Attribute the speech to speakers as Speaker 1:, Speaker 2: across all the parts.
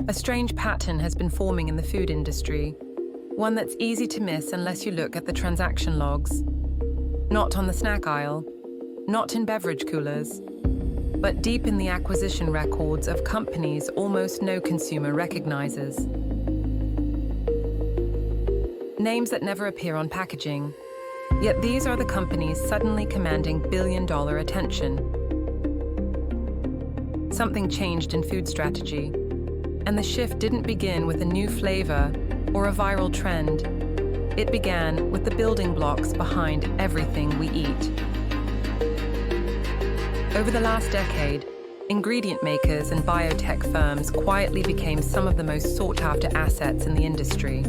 Speaker 1: A strange pattern has been forming in the food industry, one that's easy to miss unless you look at the transaction logs. Not on the snack aisle, not in beverage coolers, but deep in the acquisition records of companies almost no consumer recognizes. Names that never appear on packaging, yet these are the companies suddenly commanding billion-dollar attention. Something changed in food strategy, and the shift didn't begin with a new flavor or a viral trend. It began with the building blocks behind everything we eat. Over the last decade, ingredient makers and biotech firms quietly became some of the most sought-after assets in the industry.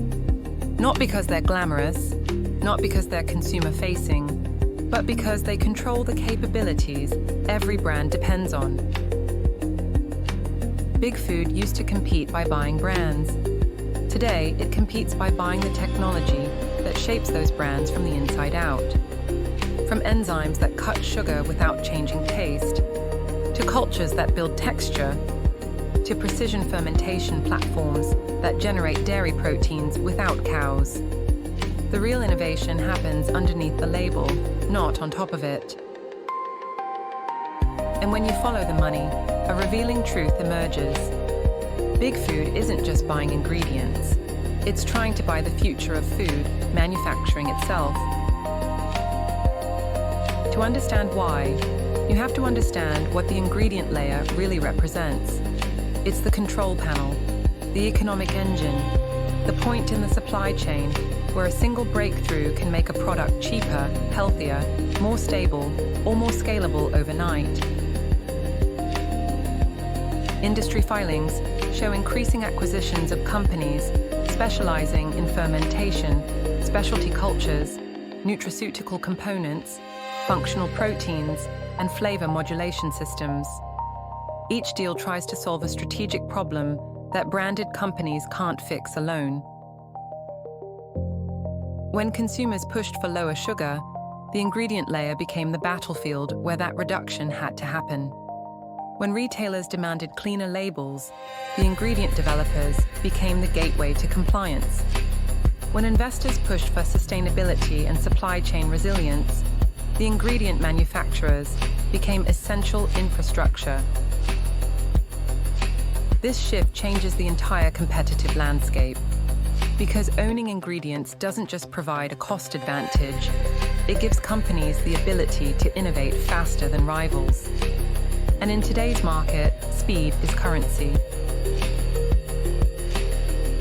Speaker 1: Not because they're glamorous, not because they're consumer-facing, but because they control the capabilities every brand depends on. Big Food used to compete by buying brands. Today, it competes by buying the technology that shapes those brands from the inside out. From enzymes that cut sugar without changing taste, to cultures that build texture, to precision fermentation platforms that generate dairy proteins without cows. The real innovation happens underneath the label, not on top of it. And when you follow the money, a revealing truth emerges. Big Food isn't just buying ingredients. It's trying to buy the future of food, manufacturing itself. To understand why, you have to understand what the ingredient layer really represents. It's the control panel, the economic engine, the point in the supply chain where a single breakthrough can make a product cheaper, healthier, more stable, or more scalable overnight. Industry filings show increasing acquisitions of companies specializing in fermentation, specialty cultures, nutraceutical components, functional proteins, and flavor modulation systems. Each deal tries to solve a strategic problem that branded companies can't fix alone. When consumers pushed for lower sugar, the ingredient layer became the battlefield where that reduction had to happen. When retailers demanded cleaner labels, the ingredient developers became the gateway to compliance. When investors pushed for sustainability and supply chain resilience, the ingredient manufacturers became essential infrastructure. This shift changes the entire competitive landscape, because owning ingredients doesn't just provide a cost advantage, it gives companies the ability to innovate faster than rivals. And in today's market, speed is currency.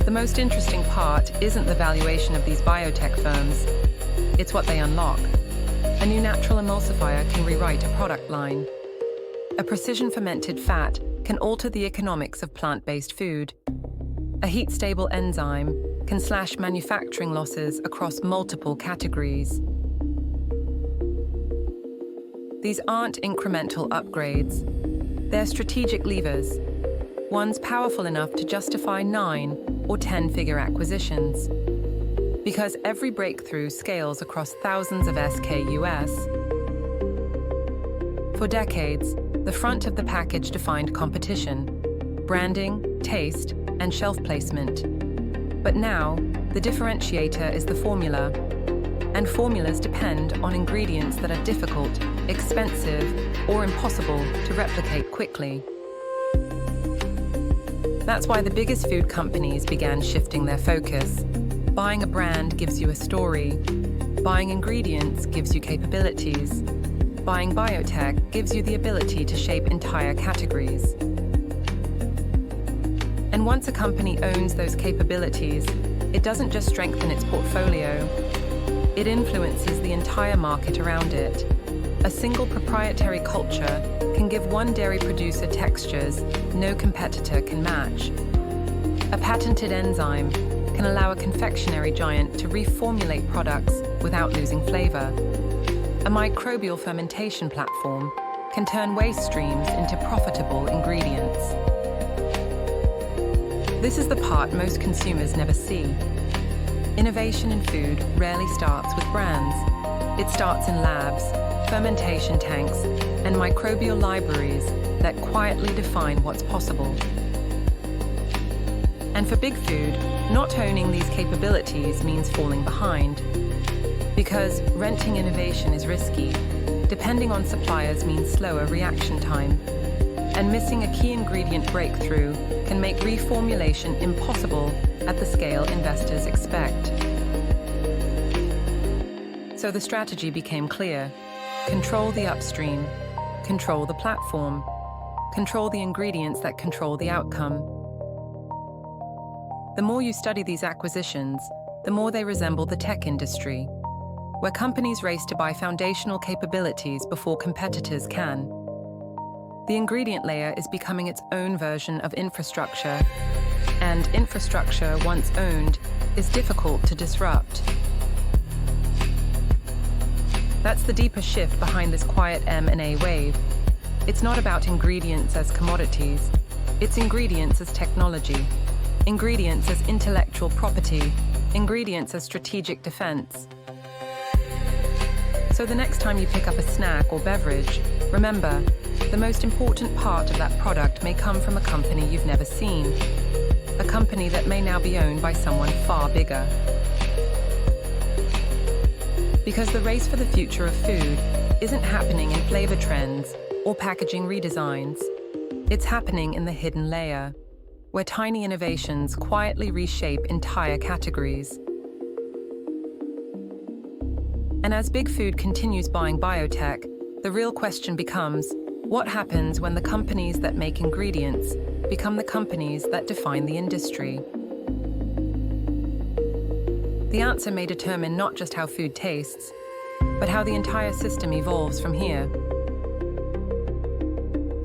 Speaker 1: The most interesting part isn't the valuation of these biotech firms, it's what they unlock. A new natural emulsifier can rewrite a product line. A precision fermented fat can alter the economics of plant-based food. A heat-stable enzyme can slash manufacturing losses across multiple categories. These aren't incremental upgrades. They're strategic levers, ones powerful enough to justify 9 or 10-figure acquisitions. Because every breakthrough scales across thousands of SKUs. For decades, the front of the package defined competition, branding, taste, and shelf placement. But now, the differentiator is the formula, and formulas depend on ingredients that are difficult, expensive, or impossible to replicate quickly. That's why the biggest food companies began shifting their focus. Buying a brand gives you a story. Buying ingredients gives you capabilities. Buying biotech gives you the ability to shape entire categories. And once a company owns those capabilities, it doesn't just strengthen its portfolio, it influences the entire market around it. A single proprietary culture can give one dairy producer textures no competitor can match. A patented enzyme can allow a confectionery giant to reformulate products without losing flavor. A microbial fermentation platform can turn waste streams into profitable ingredients. This is the part most consumers never see. Innovation in food rarely starts with brands. It starts in labs, fermentation tanks, and microbial libraries that quietly define what's possible. And for Big Food, not owning these capabilities means falling behind. Because renting innovation is risky, depending on suppliers means slower reaction time, and missing a key ingredient breakthrough can make reformulation impossible at the scale investors expect. So the strategy became clear. Control the upstream, control the platform, control the ingredients that control the outcome. The more you study these acquisitions, the more they resemble the tech industry, where companies race to buy foundational capabilities before competitors can. The ingredient layer is becoming its own version of infrastructure, and infrastructure, once owned, is difficult to disrupt. That's the deeper shift behind this quiet M&A wave. It's not about ingredients as commodities. It's ingredients as technology, ingredients as intellectual property, ingredients as strategic defense. So the next time you pick up a snack or beverage, remember, the most important part of that product may come from a company you've never seen, a company that may now be owned by someone far bigger. Because the race for the future of food isn't happening in flavor trends or packaging redesigns. It's happening in the hidden layer, where tiny innovations quietly reshape entire categories. And as Big Food continues buying biotech, the real question becomes, what happens when the companies that make ingredients become the companies that define the industry? The answer may determine not just how food tastes, but how the entire system evolves from here.